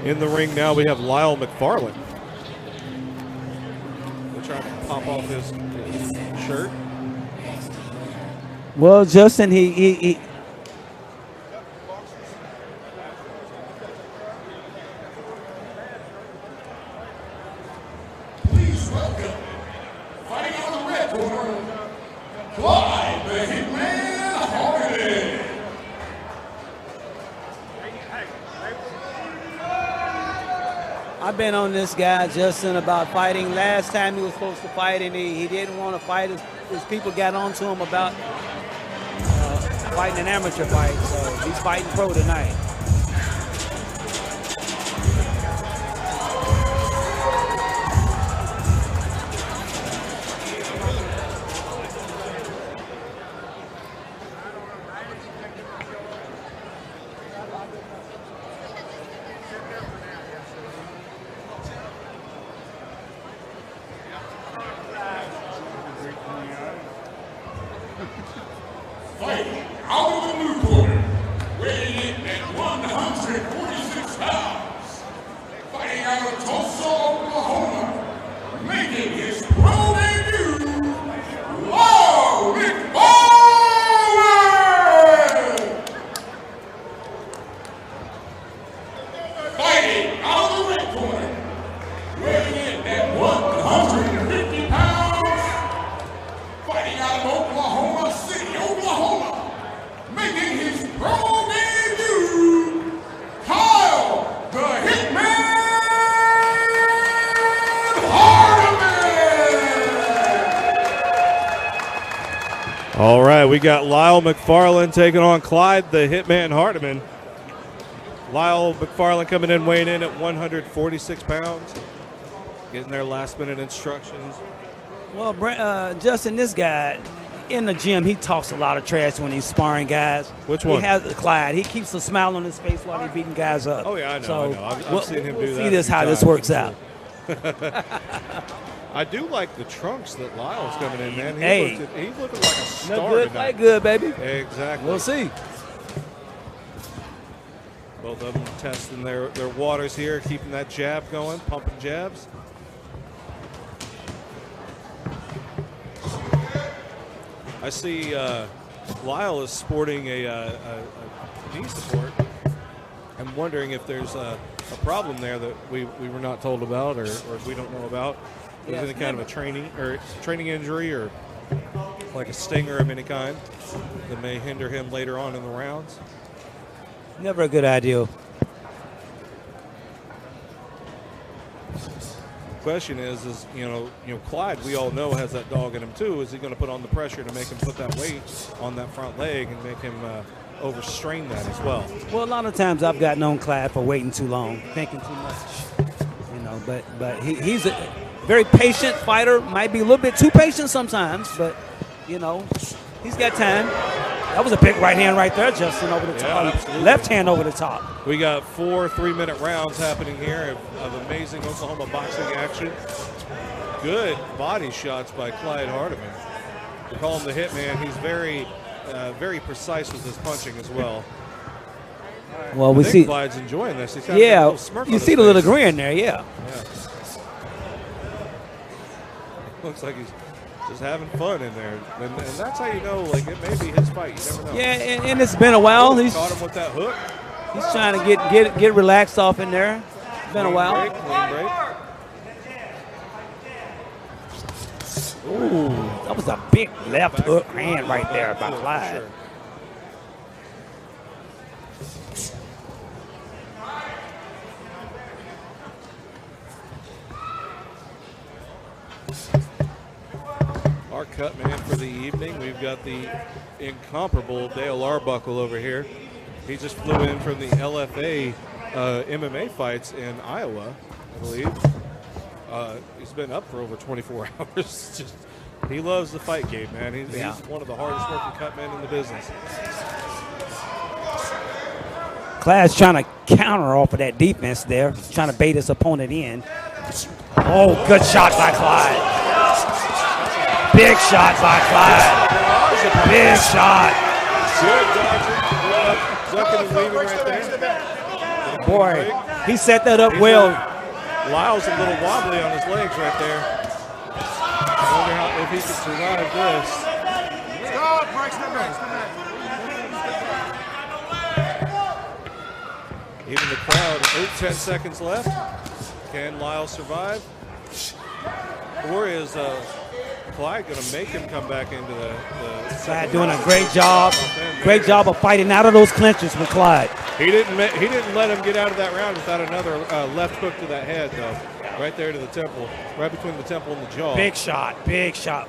In the ring now, we have Lyle McFarlane. They're trying to pop off his shirt. Well, Justin, he Please welcome, fighting on the red corner, Clyde, the Hitman Hardiman. I've been on this guy, Justin, about fighting. Last time he was supposed to fight, and he didn't want to fight. His people got on to him about fighting an amateur fight, so he's fighting pro tonight. Fighting out of the blue corner, weighing in at 146 pounds. Fighting out of Tulsa, Oklahoma, making his pro debut, Lyle McFarlane. Fighting out of the red corner, weighing in at 150 pounds. Fighting out of Oklahoma City, Oklahoma, making his pro debut, Kyle, the Hitman Hardiman. All right, we got Lyle McFarlane taking on Clyde, the Hitman Hardiman. Lyle McFarlane coming in, weighing in at 146 pounds, getting their last-minute instructions. Well, Justin, this guy in the gym, he talks a lot of trash when he's sparring guys. Which one? He has Clyde. He keeps a smile on his face while he's beating guys up. Oh, yeah, I know. So I've seen him do that. See this how this works out. I do like the trunks that Lyle's coming in, man. He's looking like a star Look good, tonight. fight good, baby. Exactly. We'll see. Both of them testing their waters here, keeping that jab going, pumping jabs. I see Lyle is sporting a knee support. I'm wondering if there's a problem there that we were not told about or we don't know about. Is any kind of a training injury or like a stinger of any kind that may hinder him later on in the rounds? Never a good idea. Question is Clyde, we all know, has that dog in him too. Is he going to put on the pressure to make him put that weight on that front leg and make him overstrain that as well? Well, a lot of times I've gotten on Clyde for waiting too long, thinking too much. But he's a very patient fighter. Might be a little bit too patient sometimes, but he's got time. That was a big right hand right there, Justin, over the top. Absolutely. Left hand over the top. We got 4 3-minute rounds happening here of amazing Oklahoma boxing action. Good body shots by Clyde Hardiman. We call him the Hitman. He's very, very precise with his punching as well. Well, I think Clyde's enjoying this. He's got a little smirk on you his see the little face. grin there, yeah. Looks like he's just having fun in there, and that's how you know, like, it may be his fight. You never know. Yeah, and it's been a while. He's caught him with that hook. He's trying to get relaxed off in there. It's been a while. Ooh, that was a big left hook hand right there by Clyde. Our cut man for the evening, we've got the incomparable Dale Arbuckle over here. He just flew in from the LFA MMA fights in Iowa, I believe. He's been up for over 24 hours. He loves the fight game, man. He's one of the hardest working cut men in the business. Clyde's trying to counter off of that defense there, trying to bait his opponent in. Oh, good shot by Clyde. Big shot by Clyde. Big shot. Good dodging. Ducking and weaving right there. boy, he set that up well. Lyle's a little wobbly on his legs right there. I wonder if he can survive this. Stop, breaks the back. Even the crowd, 10 seconds left. Can Lyle survive? Or is Clyde going to make him come back into the Clyde doing a great job. Great job of fighting out of those clinches with Clyde. He didn't let him get out of that round without another left hook to that head, though. Right there to the temple, right between the temple and the jaw. Big shot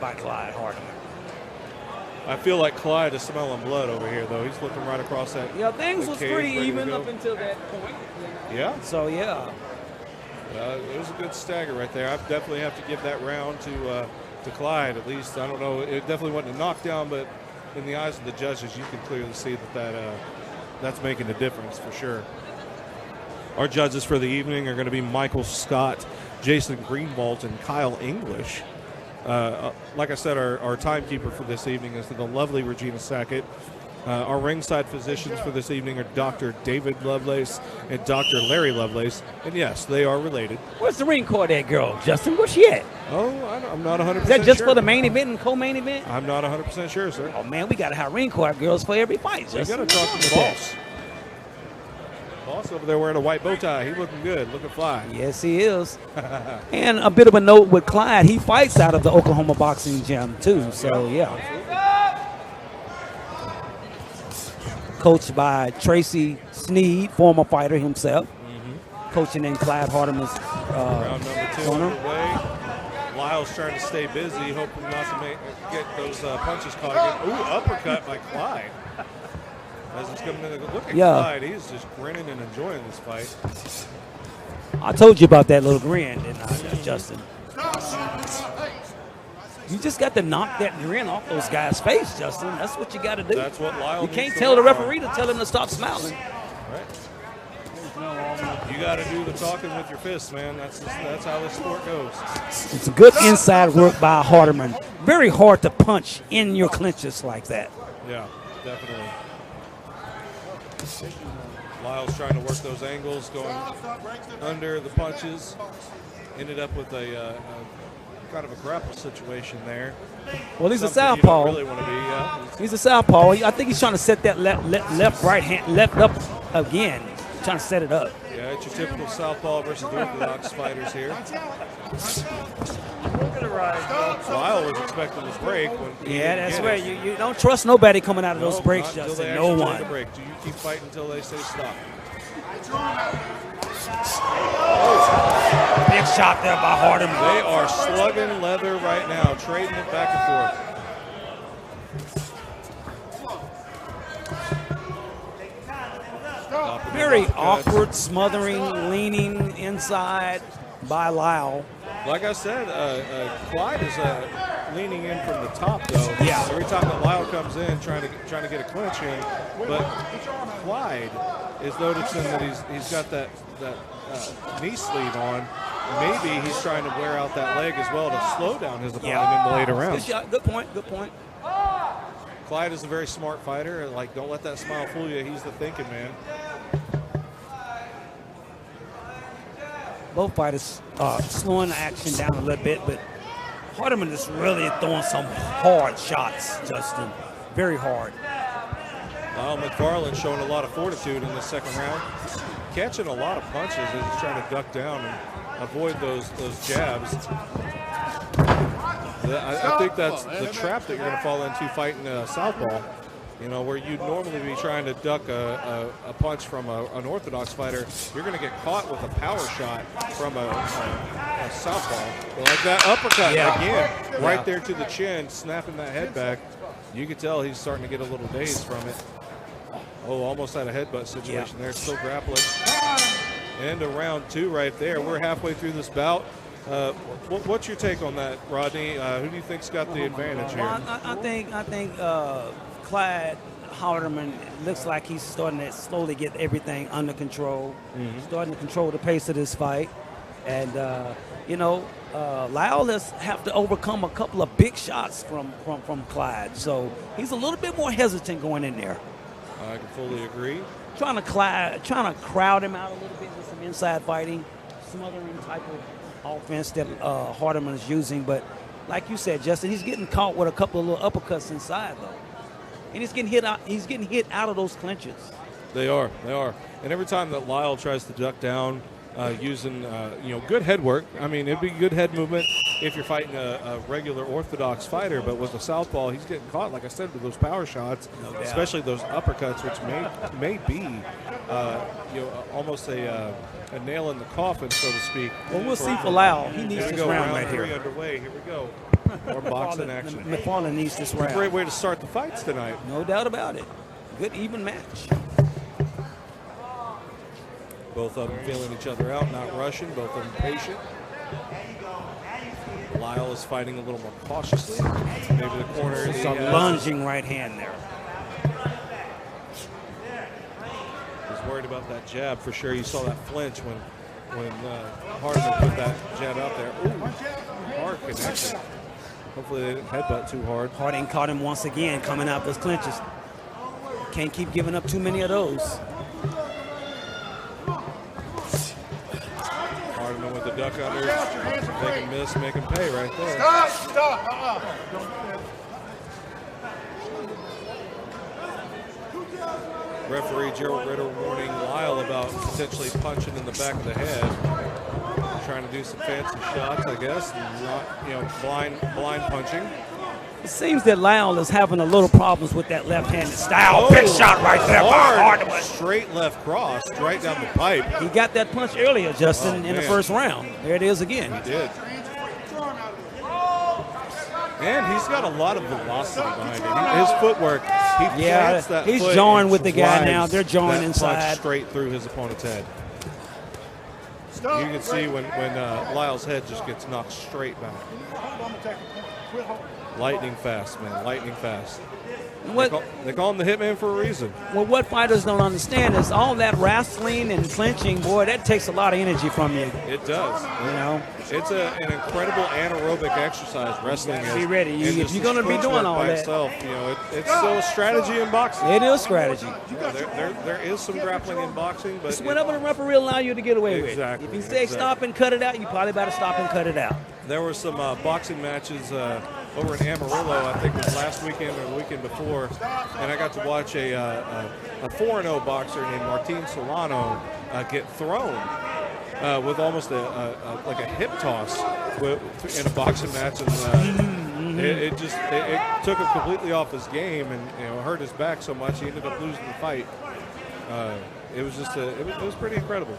by Clyde Hardiman. I feel like Clyde is smelling blood over here, though. He's looking right across that. Yeah, things was cage, pretty ready to even go. up until that point. Yeah. So, yeah. It was a good stagger right there. I definitely have to give that round to Clyde, at least. I don't know. It definitely wasn't a knockdown, but in the eyes of the judges, you can clearly see that's making a difference for sure. Our judges for the evening are going to be Michael Scott, Jason Greenwald, and Kyle English. Like I said, our timekeeper for this evening is the lovely Regina Sackett. Our ringside physicians for this evening are Dr. David Lovelace and Dr. Larry Lovelace. And yes, they are related. Where's the ring cord at, girl? Justin, where's she at? Oh, I'm not 100% sure. Is that just for the main event and co-main event? I'm not 100% sure, sir. Oh, man, we got to have ring cord girls for every fight. We got to talk to the boss. Boss over there wearing a white bow tie. He looking good, looking fly. Yes, he is. And a bit of a note with Clyde, he fights out of the Oklahoma boxing gym, too. So, yeah. Coached by Tracy Sneed, former fighter himself. Coaching in Clyde Hardiman's round number 2 corner. underway. Lyle's trying to stay busy, hoping not to get those punches caught again. Ooh, uppercut by Clyde. As he's coming in, look at Clyde. He's just grinning and enjoying this fight. I told you about that little grin, didn't I, Justin? You just got to knock that grin off those guys' face, Justin. That's what you got to do. That's what Lyle You needs can't to tell the work on. referee to tell him to stop smiling. Right. You got to do the talking with your fists, man. That's how this sport goes. It's a good inside work by Hardiman. Very hard to punch in your clinches like that. Yeah, definitely. Lyle's trying to work those angles, going under the punches. Ended up with a kind of a grapple situation there. Well, he's a Something you southpaw. don't really want to be. Yeah. He's a southpaw. I think he's trying to set that left right hand left up again. Trying to set it up. Yeah, it's your typical southpaw versus orthodox fighters here. Lyle was expecting this break. Yeah, that's right. You don't trust nobody coming out of those breaks, not until Justin. they No actually one. take a break. Do you keep fighting until they say stop? Big shot there by Hardiman. They are slugging leather right now, trading it back and forth. Very awkward, smothering, leaning inside by Lyle. Like I said, Clyde is leaning in from the top, though. Yeah. Every time that Lyle comes in, trying to get a clinch in, but Clyde is noticing that he's got that knee sleeve on. Maybe he's trying to wear out that leg as well to slow down his opponent in the later rounds. Good shot. Good point. Good point. Clyde is a very smart fighter. Like, don't let that smile fool you. He's the thinking man. Both fighters slowing the action down a little bit, but Hardiman is really throwing some hard shots, Justin. Very hard. Lyle McFarlane showing a lot of fortitude in the second round. Catching a lot of punches as he's trying to duck down and avoid those jabs. I think that's the trap that you're going to fall into fighting southpaw. You know, where you'd normally be trying to duck a punch from an orthodox fighter, you're going to get caught with a power shot from a southpaw. Like that uppercut again, right there to the chin, snapping that head back. You can tell he's starting to get a little dazed from it. Oh, almost had a headbutt situation there. Still grappling. End of round 2 right there. We're halfway through this bout. What's your take on that, Rodney? Who do you think's got the advantage here? Well, I think Clyde Hardiman looks like he's starting to slowly get everything under control, starting to control the pace of this fight. And, Lyle has have to overcome a couple of big shots from Clyde. So he's a little bit more hesitant going in there. I can fully agree. trying to crowd him out a little bit with some inside fighting, smothering type of offense that Hardiman is using. But like you said, Justin, he's getting caught with a couple of little uppercuts inside though, and he's getting hit out. He's getting hit out of those clinches. They are. And every time that Lyle tries to duck down, using good head work. I mean, it'd be good head movement if you're fighting a regular orthodox fighter, but with a southpaw, he's getting caught, like I said, with those power shots, especially those uppercuts, which may be almost a nail in the coffin, so to speak. Well, we'll see for Lyle. He needs this round right here. Underway. Here we go. More boxing action. McFarlane needs this round. A great way to start the fights tonight. No doubt about it. Good even match. Both of them feeling each other out, not rushing. Both of them patient. Lyle is fighting a little more cautiously. Maybe the corner. It's a lunging right hand there. He's worried about that jab for sure. You saw that flinch when Hardiman put that jab out there. Ooh, hard connection. Hopefully they didn't headbutt too hard. Hardiman caught him once again coming out those clinches. Can't keep giving up too many of those. Hardiman with the duck under. Make him miss, make him pay right there. Stop. Referee Gerald Ritter warning Lyle about potentially punching in the back of the head. Trying to do some fancy shots, I guess, and not, blind punching. It seems that Lyle is having a little problems with that left-handed style. Big shot right there by Hardiman. Straight left cross, right down the pipe. He got that punch earlier, Justin, in the first round. There it is again. He did. And he's got a lot of velocity behind it. His footwork, he plants that he's foot jawing and with the guy now. They're jawing that inside. punch straight through his opponent's head. You can see when Lyle's head just gets knocked straight back. Lightning fast, man. Lightning fast. They call him the Hitman for a reason. Well, what fighters don't understand is all that wrestling and clinching, boy, that takes a lot of energy from you. It does. It's an incredible anaerobic exercise. Wrestling is. Be ready. If you're going to be doing all that. Itself, it's still a strategy in boxing. It is strategy. Yeah, there is some grappling in boxing, but it's whatever the referee will allow you to get away with. Exactly. If he says stop and cut it out, you probably better stop and cut it out. There were some boxing matches over in Amarillo, I think it was last weekend or the weekend before, and I got to watch a 4-0 boxer named Martin Solano get thrown with almost like a hip toss in a boxing match, and it took him completely off his game and hurt his back so much he ended up losing the fight. It was just it was pretty incredible.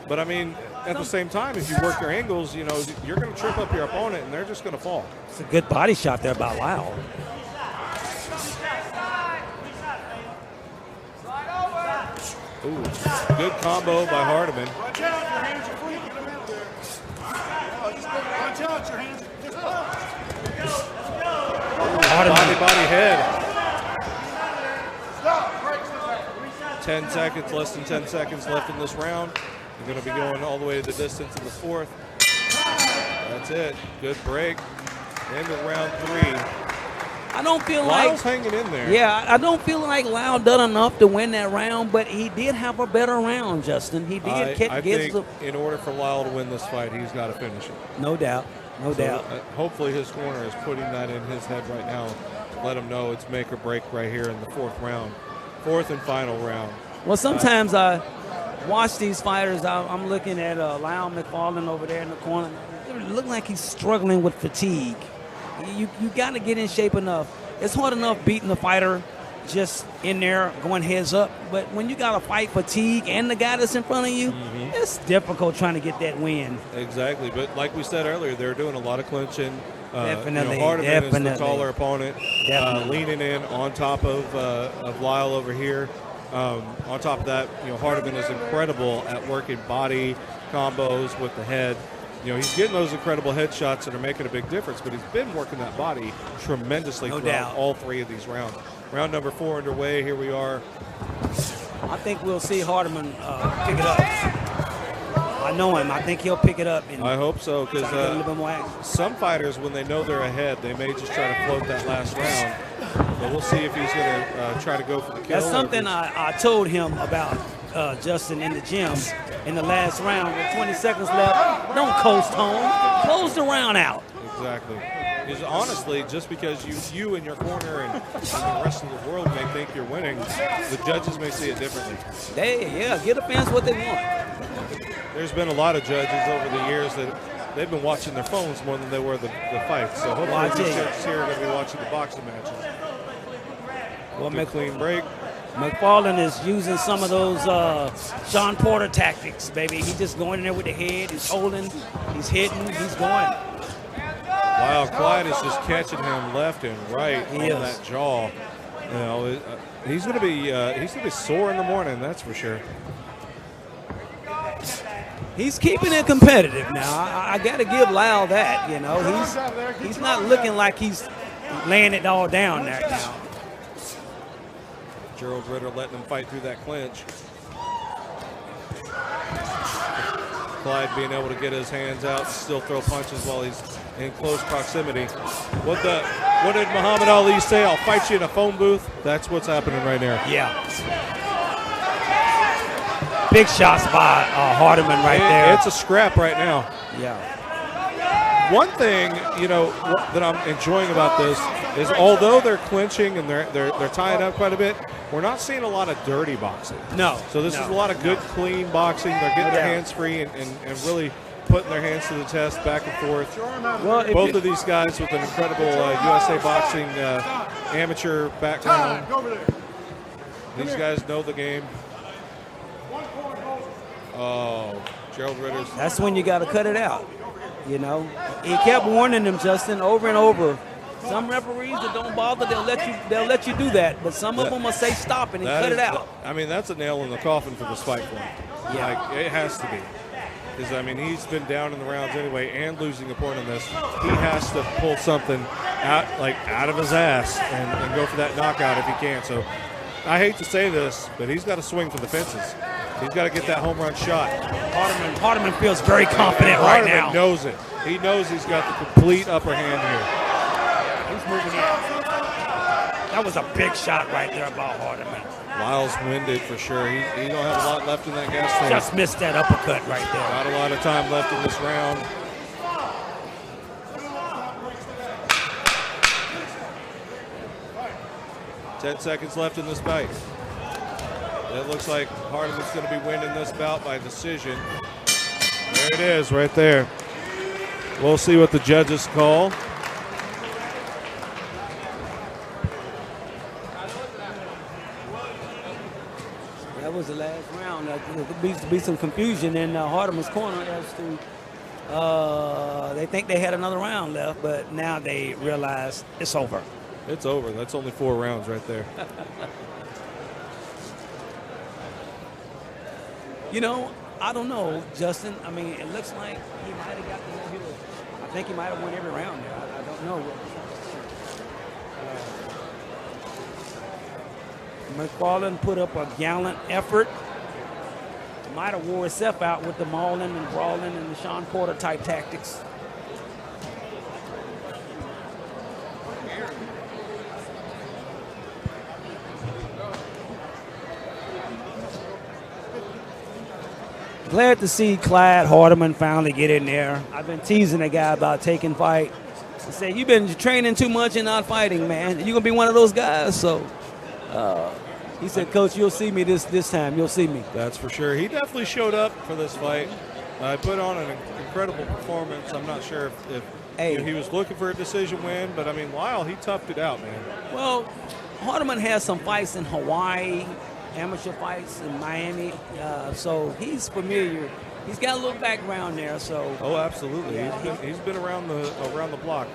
But I mean, at the same time, if you work your angles, you're going to trip up your opponent, and they're just going to fall. It's a good body shot there by Lyle. Ooh, good combo by Hardiman. Watch out, your hands are free. Get them out there. Watch out, your hands. Body head. Stop. 10 seconds, less than 10 seconds left in this round. We're going to be going all the way to the distance in the fourth. That's it. Good break. End of round 3. I don't feel Lyle's hanging in there. Yeah, I don't feel like Lyle done enough to win that round, but he did have a better round, Justin. He did I think in order for Lyle to win this fight, he's got to finish it. No doubt. No doubt. Hopefully his corner is putting that in his head right now. Let him know it's make or break right here in the fourth round. Fourth and final round. Well, sometimes I watch these fighters. I'm looking at Lyle McFarlane over there in the corner. It look like he's struggling with fatigue. You got to get in shape enough. It's hard enough beating the fighter just in there going heads up, but when you got to fight fatigue and the guy that's in front of you, it's difficult trying to get that win. Exactly, but like we said earlier, they're doing a lot of clinching. Definitely. Hardiman is the taller opponent, leaning in on top of Lyle over here. On top of that, Hardiman is incredible at working body combos with the head. He's getting those incredible headshots that are making a big difference, but he's been working that body tremendously throughout all 3 of these rounds. Round number 4 underway. Here we are. I think we'll see Hardiman pick it up. I know him. I think he'll pick it up. And I hope so, try to get a little bit more action. because some fighters, when they know they're ahead, they may just try to float that last round. But we'll see if he's going to try to go for the kill. That's something I told him about Justin in the gym in the last round with 20 seconds left. Don't coast home. Close the round out. Exactly. Because honestly, just because you and your corner and the rest of the world may think you're winning, the judges may see it differently. Give the fans what they want. There's been a lot of judges over the years that they've been watching their phones more than they were the fights. So hopefully these judges here are going to be watching the boxing matches. Well, Clean break. McFarlane is using some of those Sean Porter tactics, baby. He's just going in there with the head. He's holding, he's hitting, he's going. Wow, Clyde is just catching him left and right on that jaw. You know, he's going to be sore in the morning, that's for sure. He's keeping it competitive now. I got to give Lyle that. You know, he's not looking like he's laying it all down there now. Gerald Ritter letting him fight through that clinch. Clyde being able to get his hands out, still throw punches while he's in close proximity. What did Muhammad Ali say? I'll fight you in a phone booth. That's what's happening right now. Yeah. Big shots by Hardiman right there. It's a scrap right now. Yeah. One thing, you know, that I'm enjoying about this is although they're clinching and they're tying up quite a bit, we're not seeing a lot of dirty boxing. No. So this is a lot of good, clean boxing. They're getting their hands free and really putting their hands to the test back and forth. Well, both of these guys with an incredible USA boxing amateur background. These guys know the game. Oh, Gerald Ritter's. That's when you got to cut it out. You know, he kept warning them, Justin, over and over. Some referees that don't bother, they'll let you do that. But some of them will say stop and cut it out. I mean, that's a nail in the coffin for this fight for him. Yeah. Like, it has to be. Because, I mean, he's been down in the rounds anyway and losing a point in this. He has to pull something out of his ass and go for that knockout if he can. So I hate to say this, but he's got to swing for the fences. He's got to get that home run shot. Hardiman feels very confident right now. Hardiman knows it. He knows he's got the complete upper hand here. He's moving in. That was a big shot right there by Hardiman. Lyle's winded for sure. He don't have a lot left in that gas tank. Just missed that uppercut right there. Not a lot of time left in this round. Ten seconds left in this fight. It looks like Hardiman's going to be winning this bout by decision. There it is right there. We'll see what the judges call. That was the last round. There could be some confusion in Hardiman's corner as to they think they had another round left, but now they realize it's over. It's over. That's only 4 rounds right there. You know, I don't know, Justin. I mean, it looks like he might have got the no-hitter. I think he might have won every round there. I don't know. McFarlane put up a gallant effort. Might have wore himself out with the mauling and brawling and the Sean Porter type tactics. Glad to see Clyde Hardiman finally get in there. I've been teasing the guy about taking fight. I said, you've been training too much and not fighting, man. You're going to be one of those guys. So he said, Coach, you'll see me this time. You'll see me. That's for sure. He definitely showed up for this fight. Put on an incredible performance. I'm not sure if he was looking for a decision win, but, I mean, Lyle, he toughed it out, man. Well, Hardiman has some fights in Hawaii, amateur fights in Miami, so he's familiar. He's got a little background there. So absolutely, yeah, he's been around the block.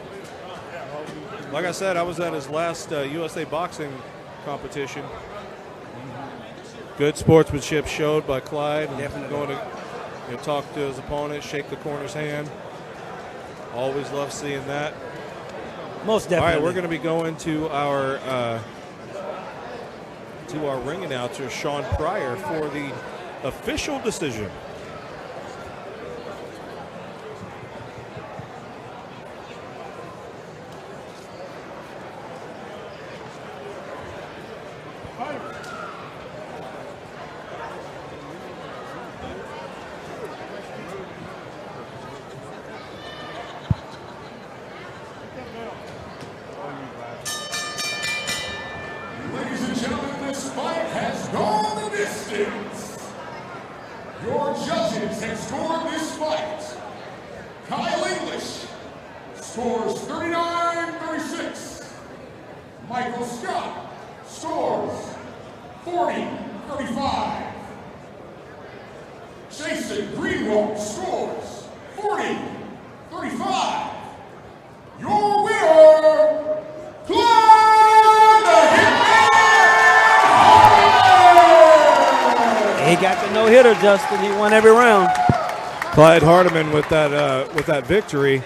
Like I said, I was at his last USA boxing competition. Good sportsmanship showed by Clyde. Definitely going to talk to his opponent, shake the corner's hand. Always love seeing that. Most definitely. All right, we're going to be going to our ring announcer, Sean Pryor, for the official decision. scores 39-36. Michael Scott scores 40-35. Jason Greenwald scores 40-35. Your winner, Clyde the Hitman! He got the no-hitter, Justin. He won every round. Clyde Hardiman with that victory.